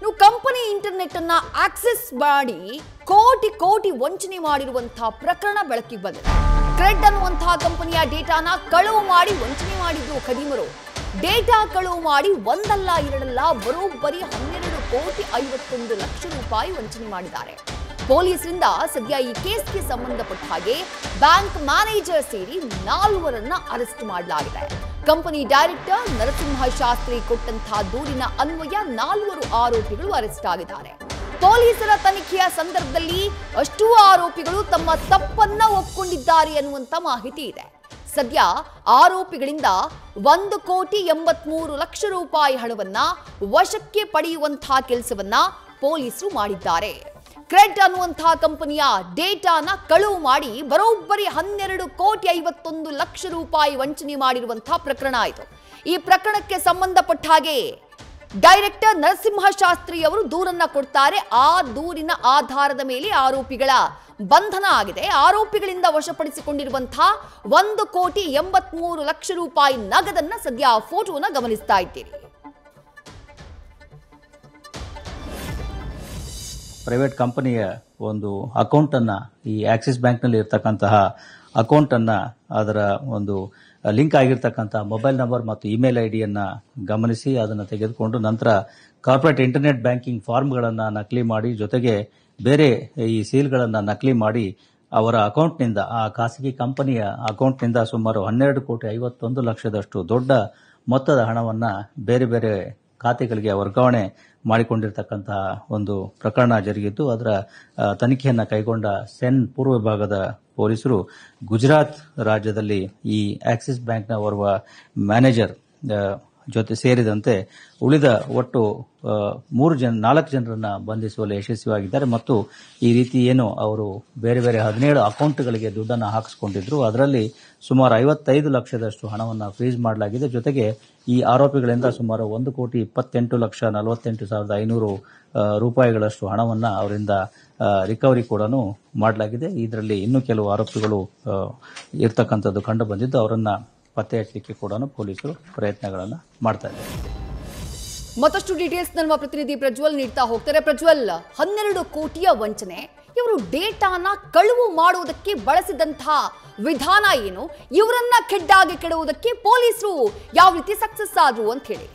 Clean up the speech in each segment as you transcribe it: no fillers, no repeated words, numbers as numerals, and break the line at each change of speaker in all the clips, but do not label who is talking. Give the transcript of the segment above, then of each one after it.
ನೀವು company internet ಅನ್ನ access ಮಾಡಿ ಕೋಟಿ ಕೋಟಿ ವಂಚನೆ ಮಾಡಿರುವಂತಹ ಪ್ರಕರಣ ಬೆಳಕಿಗೆ ಬಂದಿದೆ. ಕ್ರೆಡ್ ಅನ್ನುವಂತಹ ಕಂಪನಿಯ ಡೇಟಾನ ಕಳುವು ಮಾಡಿ ವಂಚನೆ ಮಾಡಿದ್ರು ಖದೀಮರು. ಡೇಟಾ ಕಳುವು ಮಾಡಿ ಒಂದಲ್ಲ ಎರಡಲ್ಲ ಬರೋಬ್ಬರಿ 12 ಕೋಟಿ 51 ಲಕ್ಷ ರೂಪಾಯಿ ವಂಚನೆ ಮಾಡಿದ್ದಾರೆ. ಪೊಲೀಸರಿಂದ ಸದ್ಯ ಈ ಕೇಸ್ಗೆ ಸಂಬಂಧಪಟ್ಟ ಹಾಗೆ ಬ್ಯಾಂಕ್ ಮ್ಯಾನೇಜರ್ ಸೇರಿ 4ರನ್ನ ಅರೆಸ್ಟ್ ಮಾಡಲಾಗಿದೆ. ಕಂಪನಿ ಡೈರೆಕ್ಟರ್ ನರಸಿಂಹ ಶಾಸ್ತ್ರಿ ಕೊಟ್ಟಂತಹ ದೂರಿನ ಅನ್ವಯ 4 ಆರೋಪಿಗಳು ಅರೆಸ್ಟ್ ಆಗಿದ್ದಾರೆ. ಪೊಲೀಸರ ತನಿಖೆಯ ಸಂದರ್ಭದಲ್ಲಿ ಅಷ್ಟೂ ಆರೋಪಿಗಳು ತಮ್ಮ ತಪ್ಪನ್ನ ಒಪ್ಪಿಕೊಂಡಿದ್ದಾರೆ ಅನ್ನುವಂತ ಮಾಹಿತಿ ಇದೆ. ಸದ್ಯ ಆರೋಪಿಗಳಿಂದ 1 ಕೋಟಿ 83 ಲಕ್ಷ ರೂಪಾಯಿ ಹಣವನ್ನ ವಶಕ್ಕೆ ಪಡೆಯುವಂತಹ ಕೆಲಸವನ್ನ ಪೊಲೀಸರು ಮಾಡಿದ್ದಾರೆ. ಕ್ರೆಡ್ ಅನ್ನುವಂತಹ ಕಂಪನಿಯ ಡೇಟಾನ ಕಳುವು ಮಾಡಿ ಬರೋಬ್ಬರಿ 12 ಕೋಟಿ 51 ಲಕ್ಷ ರೂಪಾಯಿ ವಂಚನೆ ಮಾಡಿರುವಂತಹ ಪ್ರಕರಣ ಆಯಿತು. ಈ ಪ್ರಕರಣಕ್ಕೆ ಸಂಬಂಧಪಟ್ಟ ಹಾಗೆ ಡೈರೆಕ್ಟರ್ ನರಸಿಂಹ ಶಾಸ್ತ್ರಿ ಅವರು ದೂರನ್ನ ಕೊಡ್ತಾರೆ. ಆ ದೂರಿನ ಆಧಾರದ ಮೇಲೆ ಆರೋಪಿಗಳ ಬಂಧನ ಆಗಿದೆ. ಆರೋಪಿಗಳಿಂದ ವಶಪಡಿಸಿಕೊಂಡಿರುವಂತಹ 1 ಕೋಟಿ 83 ಲಕ್ಷ ರೂಪಾಯಿ ನಗದನ್ನ ಸದ್ಯ ಫೋಟೋನ ಗಮನಿಸ್ತಾ ಇದ್ದೀರಿ.
ಪ್ರೈವೇಟ್ ಕಂಪನಿಯ ಒಂದು ಅಕೌಂಟನ್ನು, ಈ ಆಕ್ಸಿಸ್ ಬ್ಯಾಂಕ್ನಲ್ಲಿ ಇರ್ತಕ್ಕಂತಹ ಅಕೌಂಟನ್ನು, ಅದರ ಒಂದು ಲಿಂಕ್ ಆಗಿರ್ತಕ್ಕಂಥ ಮೊಬೈಲ್ ನಂಬರ್ ಮತ್ತು ಇಮೇಲ್ ಐಡಿಯನ್ನು ಗಮನಿಸಿ ಅದನ್ನು ತೆಗೆದುಕೊಂಡು ನಂತರ ಕಾರ್ಪೊರೇಟ್ ಇಂಟರ್ನೆಟ್ ಬ್ಯಾಂಕಿಂಗ್ ಫಾರ್ಮ್ಗಳನ್ನು ನಕಲಿ ಮಾಡಿ, ಜೊತೆಗೆ ಬೇರೆ ಈ ಸೀಲ್ಗಳನ್ನು ನಕಲಿ ಮಾಡಿ ಅವರ ಅಕೌಂಟ್ನಿಂದ, ಆ ಖಾಸಗಿ ಕಂಪನಿಯ ಅಕೌಂಟ್ನಿಂದ ಸುಮಾರು 12 ಕೋಟಿ 51 ಲಕ್ಷದಷ್ಟು ದೊಡ್ಡ ಮೊತ್ತದ ಹಣವನ್ನು ಬೇರೆ ಬೇರೆ ಖಾತೆಗಳಿಗೆ ವರ್ಗಾವಣೆ ಮಾಡಿಕೊಂಡಿರ್ತಕ್ಕಂತಹ ಒಂದು ಪ್ರಕರಣ ಜರುಗಿದ್ದು, ಅದರ ತನಿಖೆಯನ್ನು ಕೈಗೊಂಡ ಸೆನ್ ಪೂರ್ವ ವಿಭಾಗದ ಪೊಲೀಸರು ಗುಜರಾತ್ ರಾಜ್ಯದಲ್ಲಿ ಈ ಆಕ್ಸಿಸ್ ಬ್ಯಾಂಕ್ನ ಓರ್ವ ಮ್ಯಾನೇಜರ್ ಜೊತೆ ಸೇರಿದಂತೆ ಉಳಿದ ಒಟ್ಟು 4 ಜನರನ್ನ ಬಂಧಿಸುವಲ್ಲಿ ಯಶಸ್ವಿಯಾಗಿದ್ದಾರೆ. ಮತ್ತು ಈ ರೀತಿ ಏನು ಅವರು ಬೇರೆ ಬೇರೆ 17 ಅಕೌಂಟ್ಗಳಿಗೆ ದುಡ್ಡನ್ನು ಹಾಕಿಸ್ಕೊಂಡಿದ್ರು, ಅದರಲ್ಲಿ ಸುಮಾರು 55 ಲಕ್ಷದಷ್ಟು ಹಣವನ್ನು ಫ್ರೀಸ್ ಮಾಡಲಾಗಿದೆ. ಜೊತೆಗೆ ಈ ಆರೋಪಿಗಳಿಂದ ಸುಮಾರು 1 ಕೋಟಿ 28 ಲಕ್ಷ 48,500 ರೂಪಾಯಿಗಳಷ್ಟು ಹಣವನ್ನು ಅವರಿಂದ ರಿಕವರಿ ಕೂಡ ಮಾಡಲಾಗಿದೆ. ಇದರಲ್ಲಿ ಇನ್ನೂ ಕೆಲವು ಆರೋಪಿಗಳು ಇರ್ತಕ್ಕಂಥದ್ದು ಕಂಡು ಬಂದಿದ್ದು, ಅವರನ್ನ ಪತ್ತೆ ಹಚ್ಚಲಿಕ್ಕೆ ಕೂಡ ಪೊಲೀಸರು ಪ್ರಯತ್ನಗಳನ್ನು ಮಾಡ್ತಾ ಇದ್ದಾರೆ.
ಮತ್ತಷ್ಟು ಡೀಟೇಲ್ಸ್ ನಮ್ಮ ಪ್ರತಿನಿಧಿ ಪ್ರಜ್ವಲ್ ನೀಡ್ತಾ ಹೋಗ್ತಾರೆ. ಪ್ರಜ್ವಲ್, 12 ಕೋಟಿಯ ವಂಚನೆ, ಇವರು ಡೇಟಾನ ಕಳುವು ಮಾಡುವುದಕ್ಕೆ ಬಳಸಿದಂತಹ ವಿಧಾನ ಏನು? ಇವರನ್ನ ಕೆಡ್ಡಾಗಿ ಕೆಡುವುದಕ್ಕೆ ಪೊಲೀಸರು ಯಾವ ರೀತಿ ಸಕ್ಸಸ್ ಆದ್ರು ಅಂತ ಹೇಳಿ.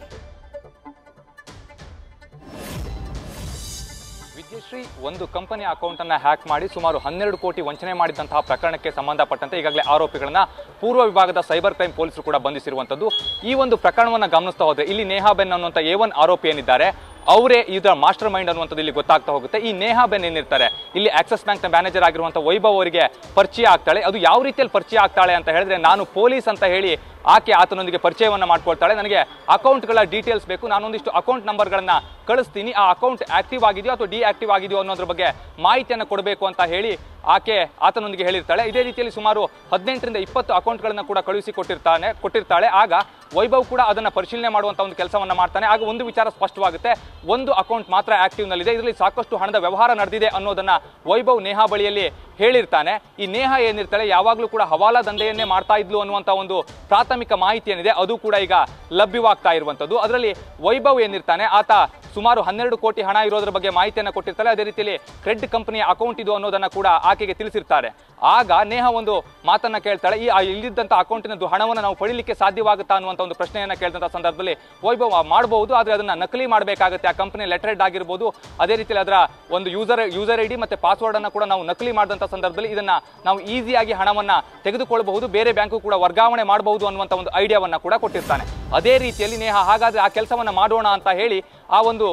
ವಿದ್ಯಶ್ರೀ ಒಂದು ಕಂಪನಿ ಅಕೌಂಟ್ ಅನ್ನ ಹ್ಯಾಕ್ ಮಾಡಿ ಸುಮಾರು 12 ಕೋಟಿ ವಂಚನೆ ಮಾಡಿದಂತಹ ಪ್ರಕರಣಕ್ಕೆ ಸಂಬಂಧಪಟ್ಟಂತೆ ಈಗಾಗಲೇ ಆರೋಪಿಗಳನ್ನ ಪೂರ್ವ ವಿಭಾಗದ ಸೈಬರ್ ಕ್ರೈಮ್ ಪೊಲೀಸರು ಕೂಡ ಬಂಧಿಸಿರುವಂತದ್ದು. ಈ ಒಂದು ಪ್ರಕರಣವನ್ನು ಗಮನಿಸ್ತಾ ಹೋದ್ರೆ ಇಲ್ಲಿ ನೇಹಾ ಬೆನ್ ಅನ್ನುವಂಥ A1 ಆರೋಪಿ ಏನಿದ್ದಾರೆ ಅವರೇ ಇದರ ಮಾಸ್ಟರ್ ಮೈಂಡ್ ಅನ್ನುವಂಥದ್ದು ಇಲ್ಲಿ ಗೊತ್ತಾಗ್ತಾ ಹೋಗುತ್ತೆ. ಈ ನೇಹಾ ಬೆನ್ ಏನಿರ್ತಾರೆ ಇಲ್ಲಿ ಆಕ್ಸಿಸ್ ಬ್ಯಾಂಕ್ ನ ಮ್ಯಾನೇಜರ್ ಆಗಿರುವಂಥ ವೈಭವ್ ಅವರಿಗೆ ಪರಿಚಯ ಆಗ್ತಾಳೆ. ಅದು ಯಾವ ರೀತಿಯಲ್ಲಿ ಪರಿಚಯ ಆಗ್ತಾಳೆ ಅಂತ ಹೇಳಿದ್ರೆ, ನಾನು ಪೊಲೀಸ್ ಅಂತ ಹೇಳಿ ಆಕೆ ಆತನೊಂದಿಗೆ ಪರಿಚಯವನ್ನು ಮಾಡ್ಕೊಳ್ತಾಳೆ. ನನಗೆ ಅಕೌಂಟ್ಗಳ ಡೀಟೇಲ್ಸ್ ಬೇಕು, ನಾನೊಂದಿಷ್ಟು ಅಕೌಂಟ್ ನಂಬರ್ಗಳನ್ನ ಕಳಿಸ್ತೀನಿ, ಆ ಅಕೌಂಟ್ ಆಕ್ಟಿವ್ ಆಗಿದೆಯೋ ಅಥವಾ ಡಿಆಕ್ಟಿವ್ ಆಗಿದೆಯೋ ಅನ್ನೋದ್ರ ಬಗ್ಗೆ ಮಾಹಿತಿಯನ್ನು ಕೊಡಬೇಕು ಅಂತ ಹೇಳಿ ಆಕೆ ಆತನೊಂದಿಗೆ ಹೇಳಿರ್ತಾಳೆ. ಇದೇ ರೀತಿಯಲ್ಲಿ ಸುಮಾರು 18ರಿಂದ 20 ಅಕೌಂಟ್ಗಳನ್ನ ಕೂಡ ಕಳುಹಿಸಿ ಕೊಟ್ಟಿರ್ತಾಳೆ. ಆಗ ವೈಭವ್ ಕೂಡ ಅದನ್ನ ಪರಿಶೀಲನೆ ಮಾಡುವಂತ ಒಂದು ಕೆಲಸವನ್ನ ಮಾಡ್ತಾನೆ. ಆಗ ಒಂದು ವಿಚಾರ ಸ್ಪಷ್ಟವಾಗುತ್ತೆ, ಒಂದು ಅಕೌಂಟ್ ಮಾತ್ರ ಆಕ್ಟಿವ್ ನಲ್ಲಿದೆ, ಇದರಲ್ಲಿ ಸಾಕಷ್ಟು ಹಣದ ವ್ಯವಹಾರ ನಡೆದಿದೆ ಅನ್ನೋದನ್ನ ವೈಭವ್ ನೇಹಾ ಬಳಿಯಲ್ಲಿ ಹೇಳಿರ್ತಾನೆ. ಈ ನೇಹಾ ಏನಿರ್ತಾಳೆ ಯಾವಾಗಲೂ ಕೂಡ ಹವಾಲಾ ದಂಧೆಯನ್ನೇ ಮಾಡ್ತಾ ಇದ್ಲು ಅನ್ನುವಂತ ಒಂದು ಪ್ರಾಥಮಿಕ ಮಾಹಿತಿ ಏನಿದೆ ಅದು ಕೂಡ ಈಗ ಲಭ್ಯವಾಗ್ತಾ ಇರುವಂತದ್ದು. ಅದರಲ್ಲಿ ವೈಭವ್ ಏನಿರ್ತಾನೆ ಆತ ಸುಮಾರು 12 ಕೋಟಿ ಹಣ ಇರೋದ್ರ ಬಗ್ಗೆ ಮಾಹಿತಿಯನ್ನು ಕೊಟ್ಟಿರ್ತಾಳೆ. ಅದೇ ರೀತಿಯಲ್ಲಿ ಕ್ರೆಡ್ ಕಂಪನಿಯ ಅಕೌಂಟ್ ಇದು ಅನ್ನೋದನ್ನ ಕೂಡ ಆಕೆಗೆ ತಿಳಿಸಿರ್ತಾರೆ. ಆಗ ನೇಹಾ ಒಂದು ಮಾತನ್ನ ಕೇಳ್ತಾಳೆ, ಈ ಇಲ್ಲಿದ್ದಂಥ ಅಕೌಂಟಿನ ಹಣವನ್ನು ನಾವು ಪಡಿಲಿಕ್ಕೆ ಸಾಧ್ಯವಾಗುತ್ತಾ ಅನ್ನುವಂಥ ಒಂದು ಪ್ರಶ್ನೆಯನ್ನ ಕೇಳಿದಂಥ ಸಂದರ್ಭದಲ್ಲಿ ವೈಭವ್ ಮಾಡಬಹುದು, ಆದರೆ ಅದನ್ನ ನಕಲಿ ಮಾಡಬೇಕಾಗುತ್ತೆ, ಆ ಕಂಪನಿ ಲೆಟರ್ ಹೆಡ್ ಆಗಿರ್ಬೋದು, ಅದೇ ರೀತಿಯಲ್ಲಿ ಅದರ ಒಂದು ಯೂಸರ್ ಐಡಿ ಮತ್ತೆ ಪಾಸ್ವರ್ಡ್ ಅನ್ನು ಕೂಡ ನಾವು ನಕಲಿ ಮಾಡಿದಂಥ ಸಂದರ್ಭದಲ್ಲಿ ಇದನ್ನ ನಾವು ಈಸಿಯಾಗಿ ಹಣವನ್ನ ತೆಗೆದುಕೊಳ್ಳಬಹುದು, ಬೇರೆ ಬ್ಯಾಂಕು ಕೂಡ ವರ್ಗಾವಣೆ ಮಾಡಬಹುದು ಅನ್ನುವಂಥ ಒಂದು ಐಡಿಯಾವನ್ನ ಕೂಡ ಕೊಟ್ಟಿರ್ತಾನೆ. ಅದೇ ರೀತಿಯಲ್ಲಿ ನೇಹಾ ಹಾಗಾದ್ರೆ ಆ ಕೆಲಸವನ್ನ ಮಾಡೋಣ ಅಂತ ಹೇಳಿ ಆ ಒಂದು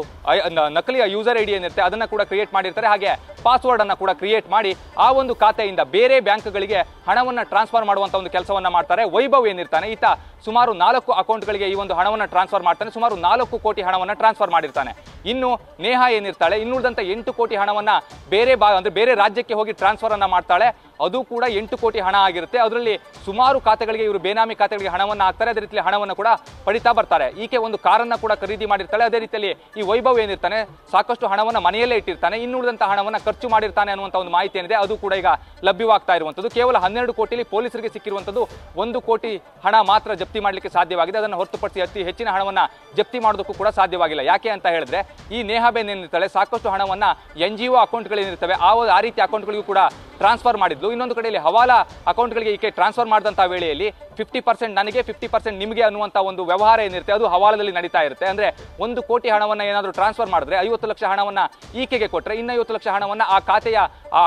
ನಕಲಿಯ ಯೂಸರ್ ಐಡಿ ಏನಿರುತ್ತೆ ಅದನ್ನ ಕೂಡ ಕ್ರಿಯೇಟ್ ಮಾಡಿರ್ತಾರೆ. ಹಾಗೆ ಪಾಸ್ವರ್ಡ್ ಅನ್ನ ಕೂಡ ಕ್ರಿಯೇಟ್ ಮಾಡಿ ಆ ಒಂದು ಖಾತೆಯಿಂದ ಬೇರೆ ಬ್ಯಾಂಕ್ಗಳಿಗೆ ಹಣವನ್ನ ಟ್ರಾನ್ಸ್ಫರ್ ಮಾಡುವಂತ ಒಂದು ಕೆಲಸವನ್ನ ಮಾಡ್ತಾರೆ. ವೈಭವ್ ಏನಿರ್ತಾನೆ ಈತ ಸುಮಾರು 4 ಅಕೌಂಟ್ಗಳಿಗೆ ಈ ಒಂದು ಹಣವನ್ನ ಟ್ರಾನ್ಸ್ಫರ್ ಮಾಡ್ತಾನೆ, ಸುಮಾರು 4 ಕೋಟಿ ಹಣವನ್ನ ಟ್ರಾನ್ಸ್ಫರ್ ಮಾಡಿರ್ತಾನೆ. ಇನ್ನು ನೇಹಾ ಏನಿರ್ತಾಳೆ ಇನ್ನುಳಿದಂತ 8 ಕೋಟಿ ಹಣವನ್ನ ಬೇರೆ ರಾಜ್ಯಕ್ಕೆ ಹೋಗಿ ಟ್ರಾನ್ಸ್ಫರ್ ಅನ್ನ ಮಾಡ್ತಾಳೆ. ಅದು ಕೂಡ 8 ಕೋಟಿ ಹಣ ಆಗಿರುತ್ತೆ. ಅದರಲ್ಲಿ ಸುಮಾರು ಖಾತೆಗಳಿಗೆ ಇವರು ಬೇನಾಮಿ ಖಾತೆಗಳಿಗೆ ಹಣವನ್ನು ಹಾಕ್ತಾರೆ, ಅದೇ ರೀತಿಯಲ್ಲಿ ಹಣವನ್ನು ಕೂಡ ಪಡಿತಾ ಬರ್ತಾರೆ. ಈಕೆ ಒಂದು ಕಾರನ್ನ ಕೂಡ ಖರೀದಿ ಮಾಡಿರ್ತಾಳೆ. ಅದೇ ರೀತಿಯಲ್ಲಿ ಈ ವೈಭವ್ ಏನಿರ್ತಾನೆ ಸಾಕಷ್ಟು ಹಣವನ್ನು ಮನೆಯಲ್ಲೇ ಇಟ್ಟಿರ್ತಾನೆ, ಇನ್ನುಳಿದಂತ ಹಣವನ್ನು ಖರ್ಚು ಮಾಡಿರ್ತಾನೆ ಅನ್ನುವಂಥ ಒಂದು ಮಾಹಿತಿ ಏನಿದೆ ಅದು ಕೂಡ ಈಗ ಲಭ್ಯವಾಗ್ತಾ ಇರುವಂಥದ್ದು. ಕೇವಲ 12 ಕೋಟಿಲಿ ಪೊಲೀಸರಿಗೆ ಸಿಕ್ಕಿರುವಂಥದ್ದು 1 ಕೋಟಿ ಹಣ ಮಾತ್ರ ಜಪ್ತಿ ಮಾಡಲಿಕ್ಕೆ ಸಾಧ್ಯವಾಗಿದೆ. ಅದನ್ನು ಹೊರತುಪಡಿಸಿ ಅತಿ ಹೆಚ್ಚಿನ ಹಣವನ್ನು ಜಪ್ತಿ ಮಾಡೋದಕ್ಕೂ ಕೂಡ ಸಾಧ್ಯವಾಗಿಲ್ಲ. ಯಾಕೆ ಅಂತ ಹೇಳಿದ್ರೆ ಈ ನೇಹಾಬೇನ್ ಏನಿರ್ತಾಳೆ ಸಾಕಷ್ಟು ಹಣವನ್ನು NGO ಅಕೌಂಟ್ಗಳೇನಿರ್ತವೆ ಆ ರೀತಿ ಅಕೌಂಟ್ಗಳಿಗೂ ಕೂಡ ಟ್ರಾನ್ಸ್ಫರ್ ಮಾಡಿದ್ಲು. ಇನ್ನೊಂದು ಕಡೆಯಲ್ಲಿ ಹವಾಲಾ ಅಕೌಂಟ್ಗಳಿಗೆ ಈಕೆ ಟ್ರಾನ್ಸ್ಫರ್ ಮಾಡಿದಂಥ ವೇಳೆಯಲ್ಲಿ 50% ನನಗೆ 50% ನಿಮಗೆ ಅನ್ನುವಂಥ ಒಂದು ವ್ಯವಹಾರ ಏನಿರುತ್ತೆ ಅದು ಹವಾಲದಲ್ಲಿ ನಡೀತಾ ಇರುತ್ತೆ. ಅಂದರೆ 1 ಕೋಟಿ ಹಣವನ್ನು ಏನಾದರೂ ಟ್ರಾನ್ಸ್ಫರ್ ಮಾಡಿದ್ರೆ 50 ಲಕ್ಷ ಹಣವನ್ನು ಈಕೆಗೆ ಕೊಟ್ಟರೆ ಇನ್ನು 50 ಲಕ್ಷ ಹಣವನ್ನು ಆ ಖಾತೆಯ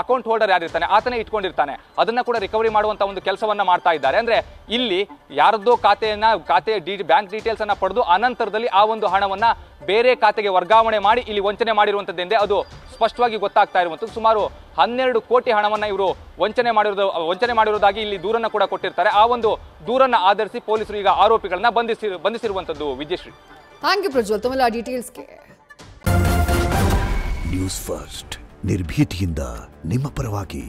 ಅಕೌಂಟ್ ಹೋಲ್ಡರ್ ಯಾರಿರ್ತಾನೆ ಆತನೇ ಇಟ್ಕೊಂಡಿರ್ತಾನೆ. ಅದನ್ನು ಕೂಡ ರಿಕವರಿ ಮಾಡುವಂಥ ಒಂದು ಕೆಲಸವನ್ನು ಮಾಡ್ತಾ ಇದ್ದಾರೆ. ಅಂದರೆ ಇಲ್ಲಿ ಯಾರದ್ದೋ ಖಾತೆಯ ಬ್ಯಾಂಕ್ ಡೀಟೇಲ್ಸ್ ಅನ್ನು ಪಡೆದು ಅನಂತರದಲ್ಲಿ ಆ ಒಂದು ಹಣವನ್ನು ಬೇರೆ ಖಾತೆಗೆ ವರ್ಗಾವಣೆ ಮಾಡಿ ಇಲ್ಲಿ ವಂಚನೆ ಮಾಡಿರುವಂಥದ್ದೇ ಅದು ಸ್ಪಷ್ಟವಾಗಿ ಗೊತ್ತಾಗ್ತಾ ಇರುವಂಥದ್ದು. ಸುಮಾರು 12 ಕೋಟಿ ಹಣವನ್ನು ಇವರು ವಂಚನೆ ಮಾಡಿರುವುದಾಗಿ ಇಲ್ಲಿ ದೂರನ್ನು ಕೂಡ ಕೊಟ್ಟಿರ್ತಾರೆ. ಆ ಒಂದು ದೂರನ್ನು ಆಧರಿಸಿ ಪೊಲೀಸರು ಈಗ ಆರೋಪಿಗಳನ್ನ ಬಂಧಿಸಿರುವಂಥದ್ದು. ವಿಜಯಶ್ರೀ,
ಥ್ಯಾಂಕ್ ಯು ಪ್ರಜ್ವಲ್ ತಮ್ಮೆಲ್ಲ ಡೀಟೇಲ್ಸ್ಗೆ.
ನ್ಯೂಸ್ ಫಸ್ಟ್ ನಿರ್ಭೀತಿಯಿಂದ ನಿಮ್ಮ ಪರವಾಗಿ.